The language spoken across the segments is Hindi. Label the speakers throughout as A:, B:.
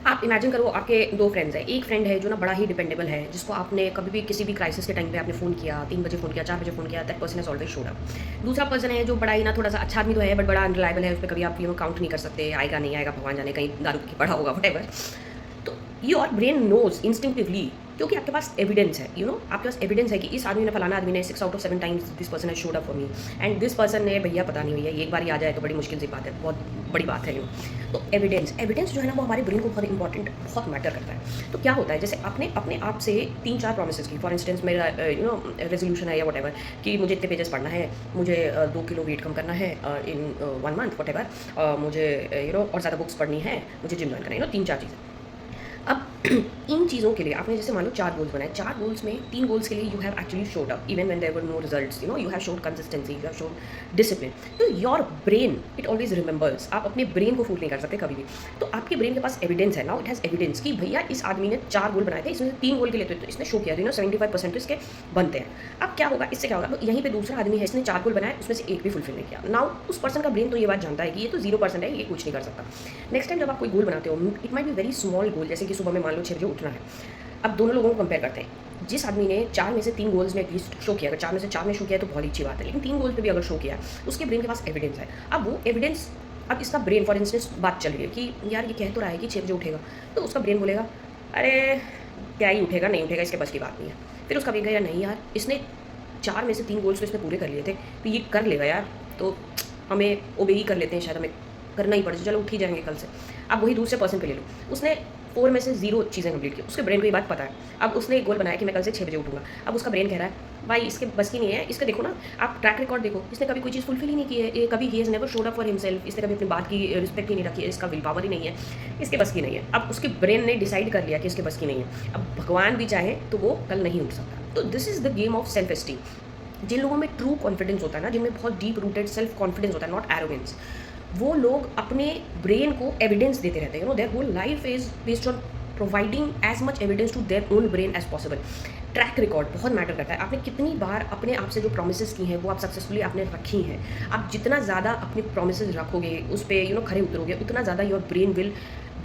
A: आप इमेजिन करो आपके 2 फ्रेंड्स हैं। एक फ्रेंड है जो ना बड़ा ही डिपेंडेबल है, जिसको आपने कभी भी किसी भी क्राइसिस के टाइम पे आपने फ़ोन किया, 3 बजे फ़ोन किया, 4 बजे फ़ोन किया, that person has always showed up. दूसरा पर्सन है जो बड़ा ही ना थोड़ा-सा अच्छा आदमी तो है बट बड़ा अनरिलायबल है, उस पे कभी आप काउंट नहीं कर सकते, आएगा नहीं आएगा भगवान जाने, कहीं दारू पी के पड़ा होगा व्हाटएवर। तो योर ब्रेन नोज़ इंस्टिंक्टिवली, क्योंकि आपके पास एविडेंस है, आपके पास एविडेंस है कि इस आदमी ने फलाना आदमी ने 6 out of 7 times this person has showed up for me and this person ने भैया पता नहीं भैया ये एक बार ही आ जाए तो बड़ी मुश्किल सी बात है, बहुत बड़ी बात है। तो एविडेंस जो है ना वो हमारे ब्रेन को बहुत इंपॉर्टेंट, बहुत मैटर करता है। तो क्या होता है, जैसे आपने अपने आप से 3-4 प्रोमिसेस की, फॉर इंस्टेंस मेरा रेजोल्यूशन है या व्हाटएवर कि मुझे इतने पेजेस पढ़ना है, मुझे 2 किलो वेट कम करना है इन 1 मंथ व्हाटएवर, मुझे और ज़्यादा बुक्स पढ़नी है, मुझे जिम जॉइन करना है, 3-4 चीज़ें। अब इन चीज़ों के लिए आपने जैसे मान लो 4 गोल्स बनाए, 4 गोल्स में 3 गोल्स के लिए you have actually showed up even when there were no results, you have showed consistency, you have showed discipline. तो your brain it always remembers. आप अपने ब्रेन को फूल नहीं कर सकते कभी भी। तो आपके ब्रेन के पास एविडेंस है, नाउ इट हैज़ एविडेंस कि भैया इस आदमी ने 4 गोल बनाए थे, इसमें से 3 गोल के लिए तो इसने शो किया, 75% तो इसके बनते हैं। अब क्या होगा, इससे क्या होगा, अब यहीं पे दूसरा आदमी है, इसने 4 गोल बनाए, उसमें से एक भी फुलफिल नहीं किया। नाउ उस पर्सन का ब्रेन तो ये बात जानता है कि ये तो 0% है, ये कुछ नहीं कर सकता। नेक्स्ट टाइम जब आप कोई गोल बनाते हो, it might be very small goal, जैसे कि सुबह में मान लो 6 बजे उठना है। अब दोनों लोगों को कंपेयर करते हैं। जिस आदमी ने 4 में से 3 गोल्स में एटलीस्ट शो किया, अगर 4 में से 4 ने शो किया तो बहुत अच्छी बात है, लेकिन 3 गोल्स पे भी अगर शो किया, उसके ब्रेन के पास एविडेंस है। अब वो एविडेंस, अब इसका ब्रेन फॉर इंस्टेंस बात चल रही है कि यार ये कह तो रहा है कि 6 बजे उठेगा, तो उसका ब्रेन बोलेगा अरे क्या ही उठेगा, नहीं उठेगा, इसके बस की बात नहीं है। फिर उसका ब्रेन कहेगा नहीं यार, इसने 4 में से 3 गोल्स तो इसने पूरे कर लिए थे, तो ये कर लेगा यार, तो हमें ओबे ही कर लेते हैं, शायद हमें करना ही पड़े, चलो उठ ही जाएंगे कल से। अब वही दूसरे पर्सन पे ले लो, उसने 4 में से 0 चीज़ें कंप्लीट की, उसके ब्रेन को ये बात पता है। अब उसने एक गोल बनाया कि मैं कल से 6 बजे उठूँगा। अब उसका ब्रेन कह रहा है भाई इसके बस की नहीं है, इसका देखो ना, आप ट्रैक रिकॉर्ड देखो, इसने कभी कोई चीज़ फुलफिल ही नहीं की है, ये कभी he has never showed up for himself, इसने कभी अपनी बात की रिस्पेक्ट ही नहीं रखी है, इसका विल पावर ही नहीं है, इसके बस की नहीं है। अब उसके ब्रेन ने डिसाइड कर लिया कि इसके बस की नहीं है। अब भगवान भी चाहे तो वो कल नहीं उठ सकता। तो this is the game of self esteem. जिन लोगों में ट्रू कॉन्फिडेंस होता है ना, जिनमें बहुत डीप रूटेड सेल्फ कॉन्फिडेंस होता है, नॉट एरोगेंस, वो लोग अपने ब्रेन को एविडेंस देते रहते हैं। Their whole life is based on providing as much evidence to their own brain as possible. Track record बहुत मैटर करता है। आपने कितनी बार अपने आप से जो प्रोमिसेस की हैं वो आप सक्सेसफुली आपने रखी हैं। आप जितना ज़्यादा अपनी प्रोमिसेस रखोगे, उस पर खरे उतरोगे, उतना ज़्यादा your brain will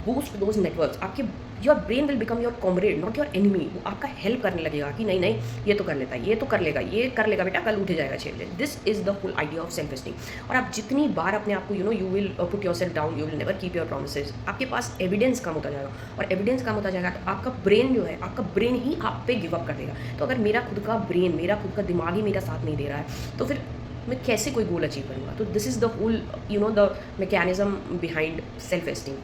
A: boost those networks. आपके your brain will become your comrade, not your enemy. वो आपका हेल्प करने लगेगा कि नहीं नहीं ये तो कर लेता है, ये तो कर लेगा, ये कर लेगा बेटा, कल उठ जाएगा 6 बजे। This is the whole idea of self esteem. और आप जितनी बार अपने आप को you will put yourself down, you will never keep your promises, आपके पास एविडेंस कम होता जाएगा। और एविडेंस कम होता जाएगा तो आपका ब्रेन जो है, आपका ब्रेन ही आप पे गिव अप कर देगा। तो अगर मेरा खुद का ब्रेन, मेरा खुद का दिमाग ही मेरा साथ नहीं दे रहा है, तो फिर मैं कैसे कोई गोल अचीव करूँगा। तो this is the whole the mechanism behind self esteem.